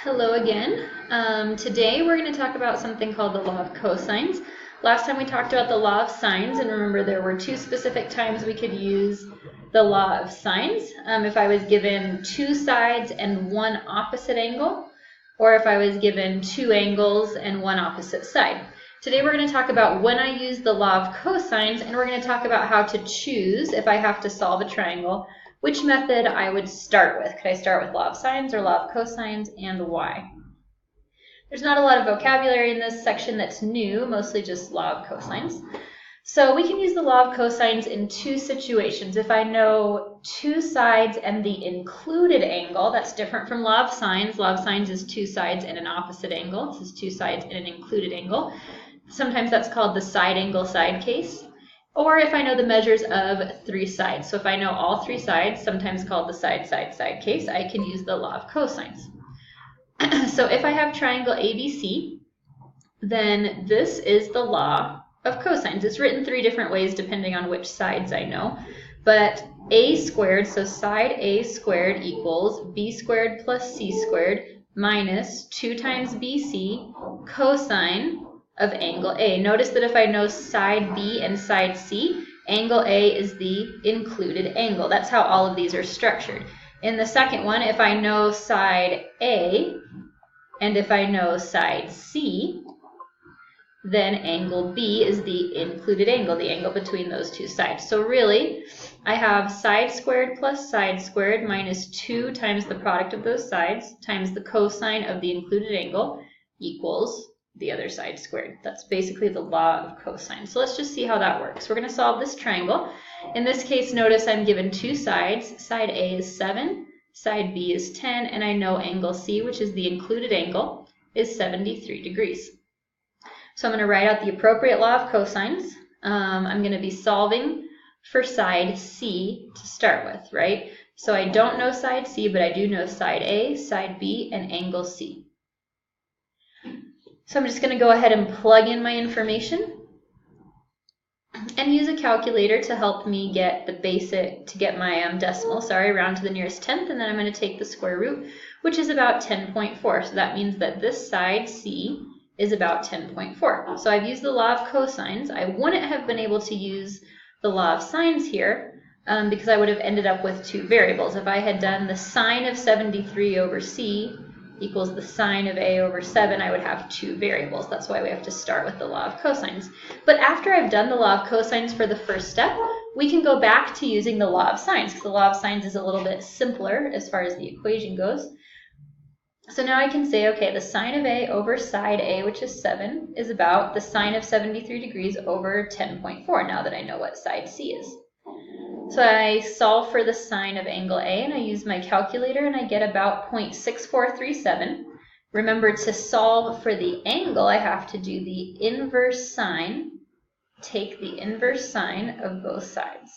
Hello again. Today we're going to talk about something called the law of cosines. Last time we talked about the law of sines, and remember there were two specific times we could use the law of sines. If I was given two sides and one opposite angle, or if I was given two angles and one opposite side. Today we're going to talk about when I use the law of cosines, and we're going to talk about how to choose, if I have to solve a triangle, which method I would start with. Could I start with law of sines or law of cosines, and why? There's not a lot of vocabulary in this section that's new, mostly just law of cosines. So we can use the law of cosines in two situations. If I know two sides and the included angle, that's different from law of sines. Law of sines is two sides and an opposite angle. This is two sides and an included angle. Sometimes that's called the side angle side case. Or if I know the measures of three sides. So if I know all three sides, sometimes called the side case, I can use the law of cosines. So if I have triangle ABC, then this is the law of cosines. It's written three different ways depending on which sides I know. But a squared, so side A squared equals B squared plus C squared minus 2 times BC cosine of angle A. Notice that if I know side B and side C, angle A is the included angle. That's how all of these are structured. In the second one, if I know side A and if I know side C, then angle B is the included angle, the angle between those two sides. So really, I have side squared plus side squared minus 2 times the product of those sides times the cosine of the included angle equals the other side squared. That's basically the law of cosine. So let's just see how that works. We're going to solve this triangle. In this case, notice I'm given two sides. Side A is 7, side B is 10, and I know angle C, which is the included angle, is 73 degrees. So I'm going to write out the appropriate law of cosines. I'm going to be solving for side C to start with, right? So I don't know side C, but I do know side A, side B, and angle C. So I'm just going to go ahead and plug in my information and use a calculator to help me get the basic, to get my decimal, round to the nearest tenth, and then I'm going to take the square root, which is about 10.4. So that means that this side, C, is about 10.4. So I've used the law of cosines. I wouldn't have been able to use the law of sines here because I would have ended up with two variables. If I had done the sine of 73 over C equals the sine of A over 7, I would have two variables. That's why we have to start with the law of cosines. But after I've done the law of cosines for the first step, we can go back to using the law of sines, because the law of sines is a little bit simpler as far as the equation goes. So now I can say, okay, the sine of A over side A, which is 7, is about the sine of 73 degrees over 10.4, now that I know what side C is. So I solve for the sine of angle A, and I use my calculator, and I get about 0.6437. Remember, to solve for the angle, I have to do the inverse sine, take the inverse sine of both sides.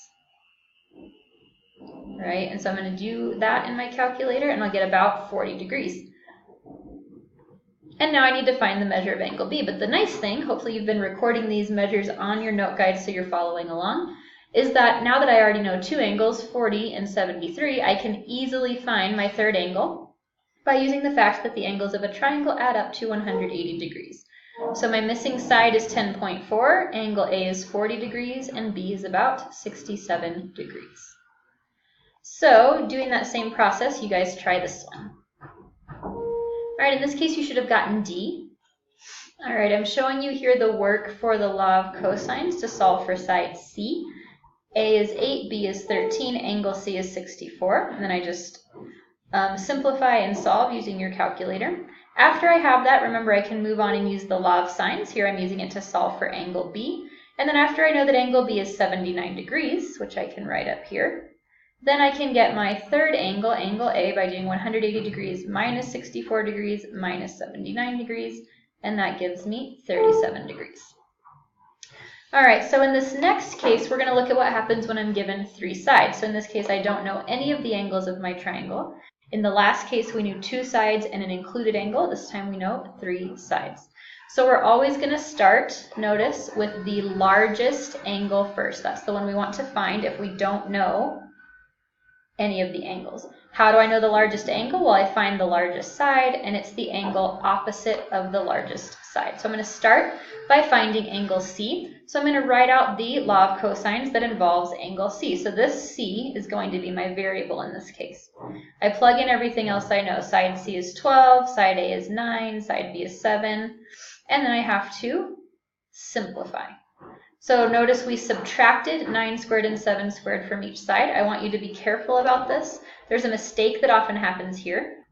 Right? And so I'm going to do that in my calculator, and I'll get about 40 degrees. And now I need to find the measure of angle B. But the nice thing, hopefully you've been recording these measures on your note guide so you're following along, is that now that I already know two angles, 40 and 73, I can easily find my third angle by using the fact that the angles of a triangle add up to 180 degrees. So my missing side is 10.4, angle A is 40 degrees, and B is about 67 degrees. So doing that same process, you guys try this one. All right, in this case, you should have gotten D. All right, I'm showing you here the work for the law of cosines to solve for side C. A is 8, B is 13, angle C is 64. And then I just simplify and solve using your calculator. After I have that, remember I can move on and use the law of sines. Here I'm using it to solve for angle B. And then after I know that angle B is 79 degrees, which I can write up here, then I can get my third angle, angle A, by doing 180 degrees minus 64 degrees minus 79 degrees, and that gives me 37 degrees. All right, so in this next case, we're going to look at what happens when I'm given three sides. So in this case, I don't know any of the angles of my triangle. In the last case, we knew two sides and an included angle. This time we know three sides. So we're always going to start, notice, with the largest angle first. That's the one we want to find if we don't know any of the angles. How do I know the largest angle? Well, I find the largest side, and it's the angle opposite of the largest side. So I'm going to start by finding angle C. So I'm going to write out the law of cosines that involves angle C. So this C is going to be my variable in this case. I plug in everything else I know. Side C is 12, side A is 9, side B is 7, and then I have to simplify. So notice we subtracted 9 squared and 7 squared from each side. I want you to be careful about this. There's a mistake that often happens here.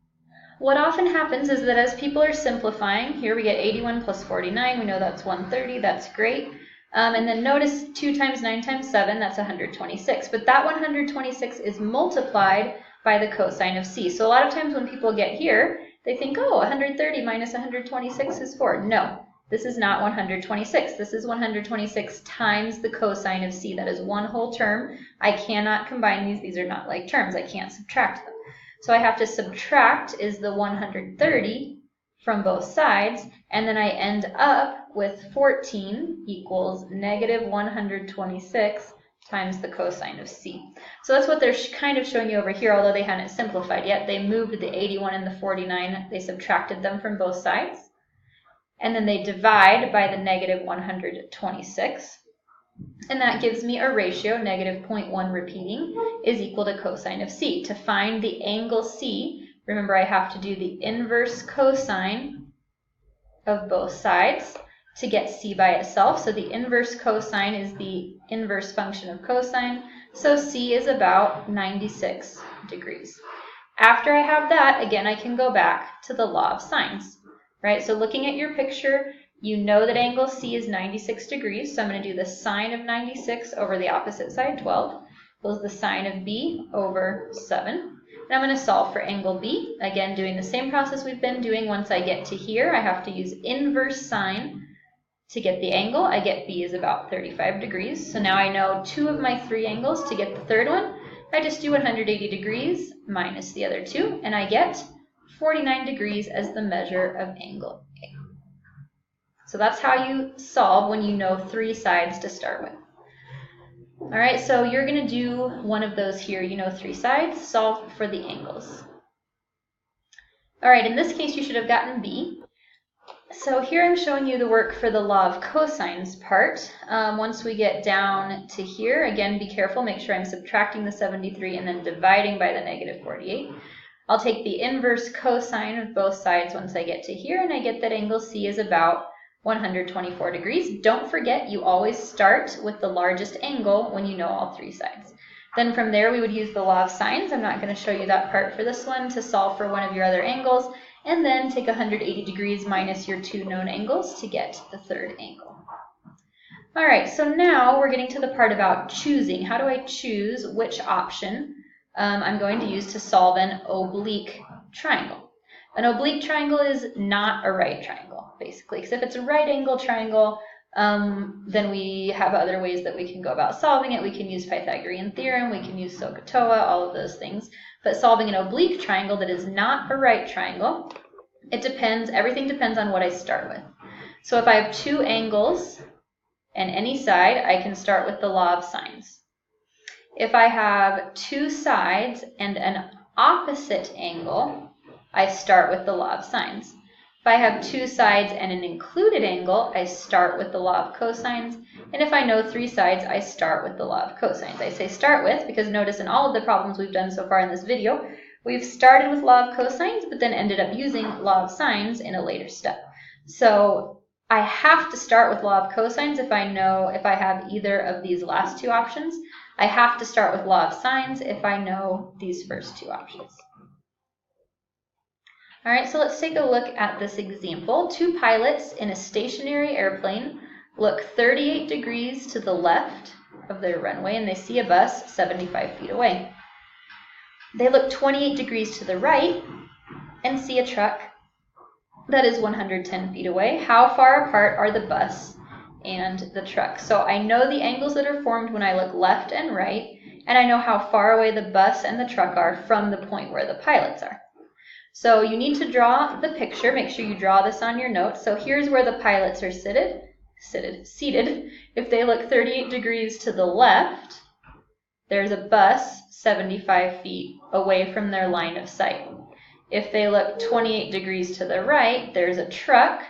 What often happens is that as people are simplifying, here we get 81 plus 49. We know that's 130. That's great. And then notice 2 times 9 times 7, that's 126. But that 126 is multiplied by the cosine of C. So a lot of times when people get here, they think, oh, 130 minus 126 is 4. No. This is not 126. This is 126 times the cosine of C. That is one whole term. I cannot combine these. These are not like terms. I can't subtract them. So I have to subtract is the 130 from both sides, and then I end up with 14 equals negative 126 times the cosine of C. So that's what they're kind of showing you over here, although they hadn't simplified yet. They moved the 81 and the 49. They subtracted them from both sides. And then they divide by the negative 126. And that gives me a ratio, negative 0.1 repeating, is equal to cosine of C. To find the angle C, remember I have to do the inverse cosine of both sides to get C by itself. So the inverse cosine is the inverse function of cosine. So C is about 96 degrees. After I have that, again, I can go back to the law of sines. Right, so looking at your picture, you know that angle C is 96 degrees. So I'm going to do the sine of 96 over the opposite side, 12, equals the sine of B over 7. And I'm going to solve for angle B. Again, doing the same process we've been doing. Once I get to here, I have to use inverse sine to get the angle. I get B is about 35 degrees. So now I know 2 of my 3 angles. To get the third one, I just do 180 degrees minus the other 2, and I get 49 degrees as the measure of angle A. So that's how you solve when you know 3 sides to start with. All right, so you're going to do one of those here. You know 3 sides, solve for the angles. All right, in this case, you should have gotten B. So here I'm showing you the work for the law of cosines part. Once we get down to here, again, be careful. Make sure I'm subtracting the 73 and then dividing by the negative 48. I'll take the inverse cosine of both sides once I get to here, and I get that angle C is about 124 degrees. Don't forget, you always start with the largest angle when you know all 3 sides. Then from there, we would use the law of sines. I'm not going to show you that part for this one, to solve for one of your other angles, and then take 180 degrees minus your 2 known angles to get the third angle. All right, so now we're getting to the part about choosing. How do I choose which option I'm going to use to solve an oblique triangle? An oblique triangle is not a right triangle, basically, because if it's a right angle triangle, then we have other ways that we can go about solving it. We can use Pythagorean theorem, we can use SOHCAHTOA, all of those things. But solving an oblique triangle that is not a right triangle, it depends, everything depends on what I start with. So if I have 2 angles and any side, I can start with the law of sines. If I have 2 sides and an opposite angle, I start with the law of sines. If I have 2 sides and an included angle, I start with the law of cosines. And if I know 3 sides, I start with the law of cosines. I say start with because notice in all of the problems we've done so far in this video, we've started with law of cosines, but then ended up using law of sines in a later step. So I have to start with law of cosines if I have either of these last 2 options. I have to start with law of sines if I know these first 2 options. All right, so let's take a look at this example. 2 pilots in a stationary airplane look 38 degrees to the left of their runway, and they see a bus 75 feet away. They look 28 degrees to the right and see a truck that is 110 feet away. How far apart are the bus and the truck? So I know the angles that are formed when I look left and right, and I know how far away the bus and the truck are from the point where the pilots are. So you need to draw the picture. Make sure you draw this on your notes. So here's where the pilots are seated. If they look 38 degrees to the left, there's a bus 75 feet away from their line of sight. If they look 28 degrees to the right, there's a truck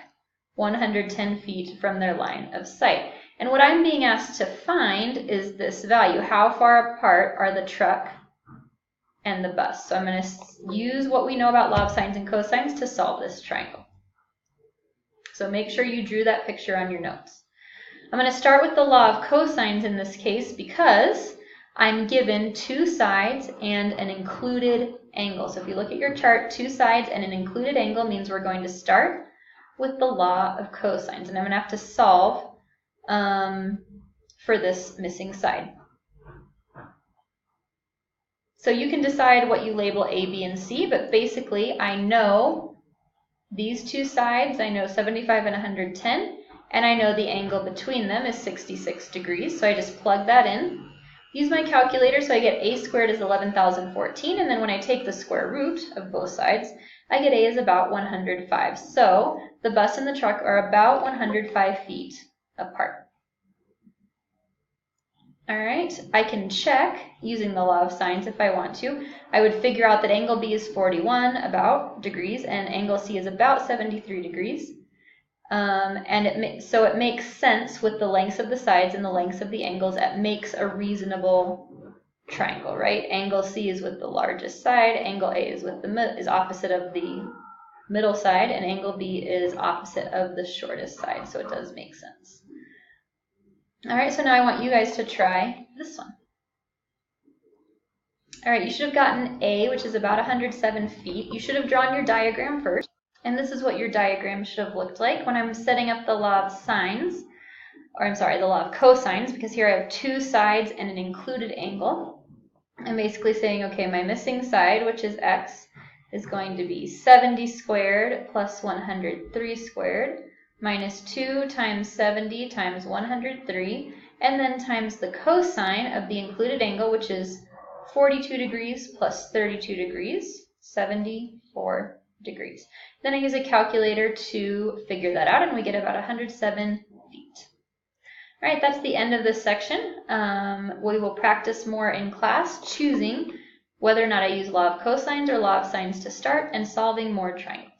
110 feet from their line of sight. And what I'm being asked to find is this value. How far apart are the truck and the bus? So I'm going to use what we know about law of sines and cosines to solve this triangle. So make sure you drew that picture on your notes. I'm going to start with the law of cosines in this case because I'm given two sides and an included angle. So if you look at your chart, two sides and an included angle means we're going to start with the law of cosines. And I'm going to have to solve for this missing side. So you can decide what you label A, B, and C, but basically I know these two sides. I know 75 and 110, and I know the angle between them is 66 degrees. So I just plug that in. Use my calculator, so I get A squared is 11,014, and then when I take the square root of both sides, I get A is about 105. So the bus and the truck are about 105 feet apart. All right, I can check using the law of sines if I want to. I would figure out that angle B is 41 about degrees and angle C is about 73 degrees. So it makes sense with the lengths of the sides and the lengths of the angles. It makes a reasonable triangle, right? Angle C is with the largest side, angle A is with is opposite of the middle side, and angle B is opposite of the shortest side. So it does make sense. All right, so now I want you guys to try this one. All right, you should have gotten A, which is about 107 feet. You should have drawn your diagram first. And this is what your diagram should have looked like when I'm setting up the law of sines, or I'm sorry, the law of cosines, because here I have two sides and an included angle. I'm basically saying, okay, my missing side, which is x, is going to be 70 squared plus 103 squared minus 2 times 70 times 103, and then times the cosine of the included angle, which is 42 degrees plus 32 degrees, 74 degrees. Then I use a calculator to figure that out, and we get about 107 feet. All right, that's the end of this section. We will practice more in class, choosing whether or not I use law of cosines or law of sines to start, and solving more triangles.